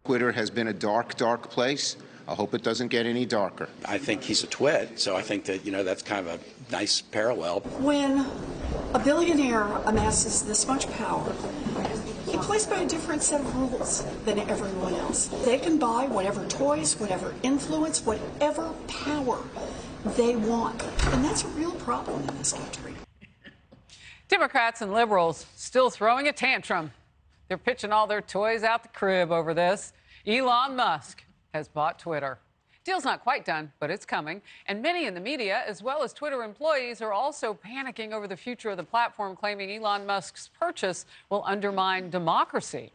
Twitter has been a dark, dark place. I hope it doesn't get any darker. I think he's a twit, so I think that, that's kind of a nice parallel. When a billionaire amasses this much power, he plays by a different set of rules than everyone else. They can buy whatever toys, whatever influence, whatever power they want. And that's a real problem in this country. Democrats and liberals still throwing a tantrum. They're pitching all their toys out the crib over this. Elon Musk has bought Twitter. Deal's not quite done, but it's coming. And many in the media, as well as Twitter employees, are also panicking over the future of the platform, claiming Elon Musk's purchase will undermine democracy.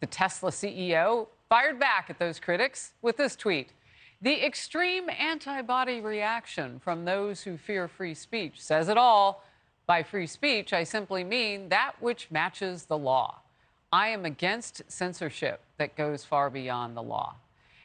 The Tesla CEO fired back at those critics with this tweet. The extreme antibody reaction from those who fear free speech says it all. By free speech, I simply mean that which matches the law. I am against censorship that goes far beyond the law.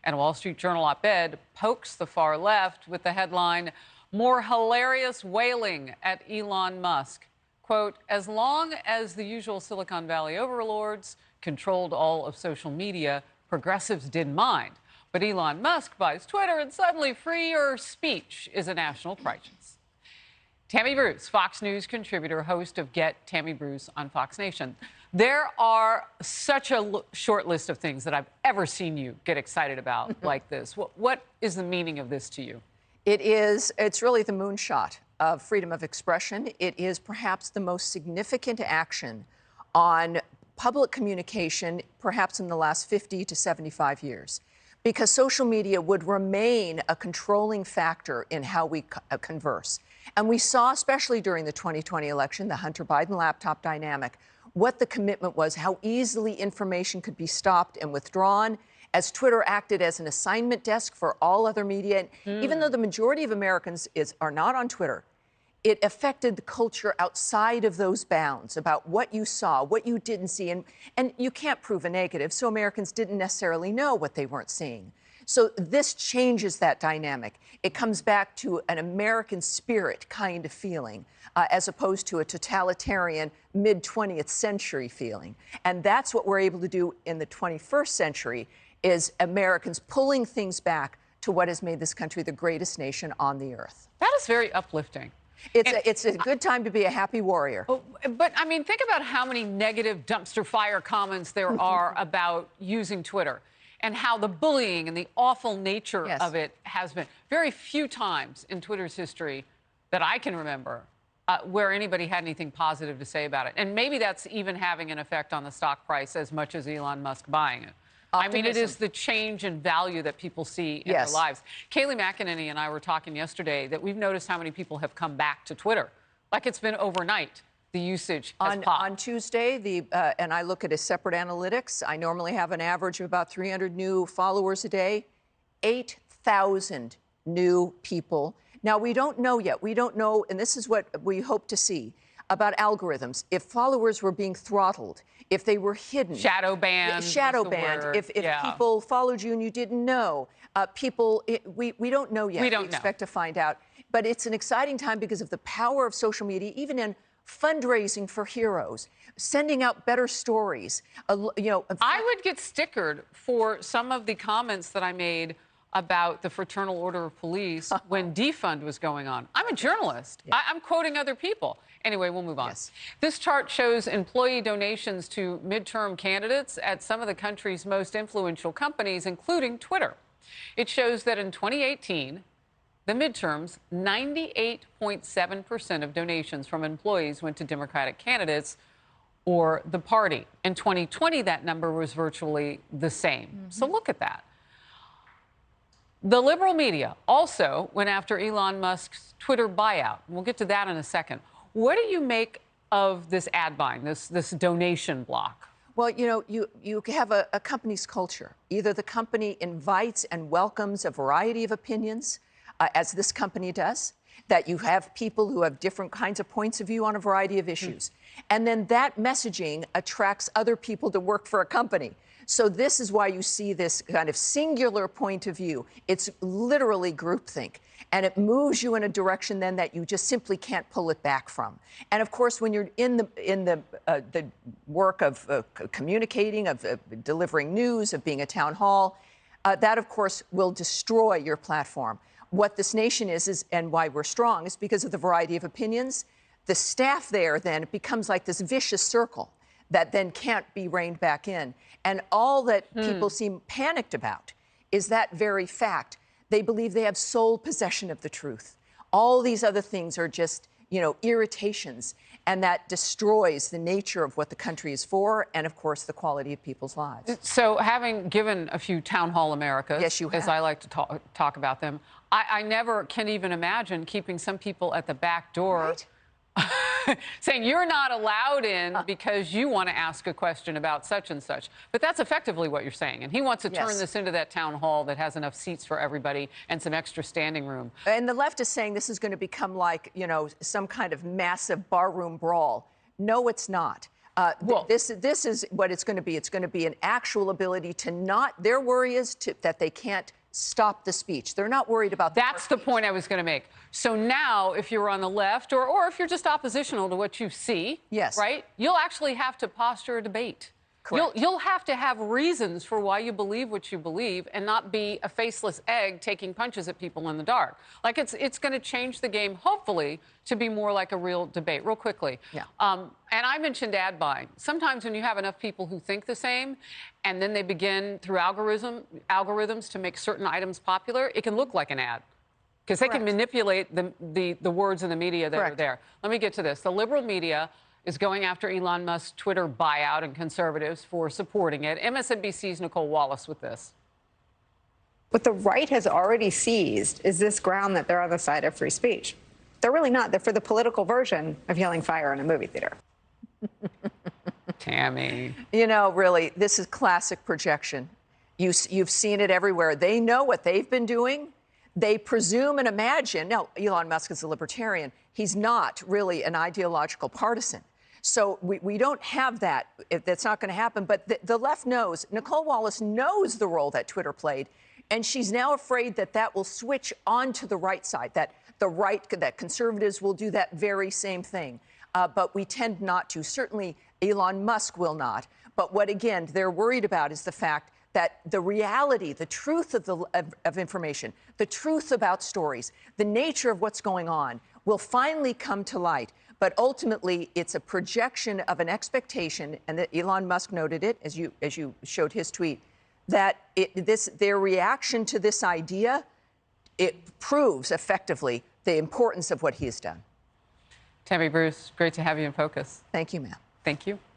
And a Wall Street Journal op-ed pokes the far left with the headline, "More hilarious wailing at Elon Musk." Quote, as long as the usual Silicon Valley overlords controlled all of social media, progressives didn't mind. But Elon Musk buys Twitter and suddenly freer speech is a national crisis. Tammy Bruce, Fox News contributor, host of Get Tammy Bruce on Fox Nation. There are such a short list of things that I've ever seen you get excited about like this. What is the meaning of this to you? It's really the moonshot of freedom of expression. It is perhaps the most significant action on public communication, perhaps in the last 50 to 75 years, because social media would remain a controlling factor in how we converse. And we saw, especially during the 2020 election, the Hunter Biden laptop dynamic, what the commitment was, how easily information could be stopped and withdrawn, as Twitter acted as an assignment desk for all other media. And even though the majority of Americans are not on Twitter, it affected the culture outside of those bounds about what you saw, what you didn't see. And you can't prove a negative, so Americans didn't necessarily know what they weren't seeing. So this changes that dynamic. It comes back to an American spirit kind of feeling, as opposed to a totalitarian mid-20th century feeling. And that's what we're able to do in the 21st century, is Americans pulling things back to what has made this country the greatest nation on the earth. That is very uplifting. It's a good time to be a happy warrior. But, I mean, think about how many negative dumpster fire comments there are about using Twitter and how the bullying and the awful nature of it has been. Very few times in Twitter's history that I can remember where anybody had anything positive to say about it. And maybe that's even having an effect on the stock price as much as Elon Musk buying it. Optimism. I mean, it is the change in value that people see in their lives. Kayleigh McEnany and I were talking yesterday that we've noticed how many people have come back to Twitter. Like it's been overnight, the usage has popped. On Tuesday, and I look at a separate analytics, I normally have an average of about 300 new followers a day, 8,000 new people. Now, we don't know yet. We don't know, and this is what we hope to see, about algorithms. If followers were being throttled, if they were hidden. Shadow banned. Shadow banned. If people followed you and you didn't know. We don't know yet. We don't expect to find out. But it's an exciting time because of the power of social media, even in fundraising for heroes, sending out better stories. I would get stickered for some of the comments that I made about the Fraternal Order of Police when defund was going on. I'm a journalist. I'm quoting other people. Anyway, we'll move on. Yes. This chart shows employee donations to midterm candidates at some of the country's most influential companies, including Twitter. It shows that in 2018, the midterms, 98.7% of donations from employees went to Democratic candidates or the party. In 2020, that number was virtually the same. So look at that. The liberal media also went after Elon Musk's Twitter buyout. We'll get to that in a second. What do you make of this ad buying, this donation block? Well, you have a company's culture. Either the company invites and welcomes a variety of opinions, as this company does, that you have people who have different kinds of points of view on a variety of issues. And then that messaging attracts other people to work for a company. So this is why you see this kind of singular point of view. It's literally groupthink. And it moves you in a direction then that you just simply can't pull it back from. And of course, when you're in the work of communicating, of delivering news, of being a town hall, that of course will destroy your platform. What this nation is and why we're strong is because of the variety of opinions. The staff there then becomes like this vicious circle that then can't be reined back in. And all that people seem panicked about is that very fact. They believe they have sole possession of the truth. All these other things are just, irritations, and that destroys the nature of what the country is for and, of course, the quality of people's lives. So having given a few Town Hall Americas, yes, you have. as I like to talk about them, I never can even imagine keeping some people at the back door Right? saying you're not allowed in because you want to ask a question about such and such. But that's effectively what you're saying. And he wants to turn this into that town hall that has enough seats for everybody and some extra standing room. And the left is saying this is going to become like, some kind of massive barroom brawl. No, it's not. This is what it's going to be. It's going to be an actual ability to not, their worry is that they can't stop the speech. They're not worried about that. That's the point I was going to make. So now, if you're on the left, or if you're just oppositional to what you see, yes, right, you'll actually have to posture a debate. Correct. You'll have to have reasons for why you believe what you believe and not be a faceless egg taking punches at people in the dark. Like, it's going to change the game, hopefully, to be more like a real debate. Real quickly. Yeah. And I mentioned ad buying. Sometimes when you have enough people who think the same, and then they begin through algorithms to make certain items popular, it can look like an ad. Because they can manipulate the words in the media that are there. Let me get to this. The liberal media is going after Elon Musk's Twitter buyout and conservatives for supporting it. MSNBC's Nicole Wallace with this. What the right has already seized is this ground that they're on the side of free speech. They're really not. They're for the political version of yelling fire in a movie theater. Tammy. Really, this is classic projection. You've seen it everywhere. They know what they've been doing. They presume and imagine. Now, Elon Musk is a libertarian. He's not really an ideological partisan. So we don't have that. That's not going to happen. But the left knows. Nicole Wallace knows the role that Twitter played. And she's now afraid that will switch onto the right side, that conservatives will do that very same thing. But we tend not to. Certainly, Elon Musk will not. But what, again, they're worried about is the fact that the reality, the truth of information, the truth about stories, the nature of what's going on will finally come to light. But ultimately, it's a projection of an expectation, and that Elon Musk noted it, as you showed his tweet, that their reaction to this idea, it proves effectively the importance of what he has done. Tammy Bruce, great to have you in focus. Thank you, ma'am. Thank you.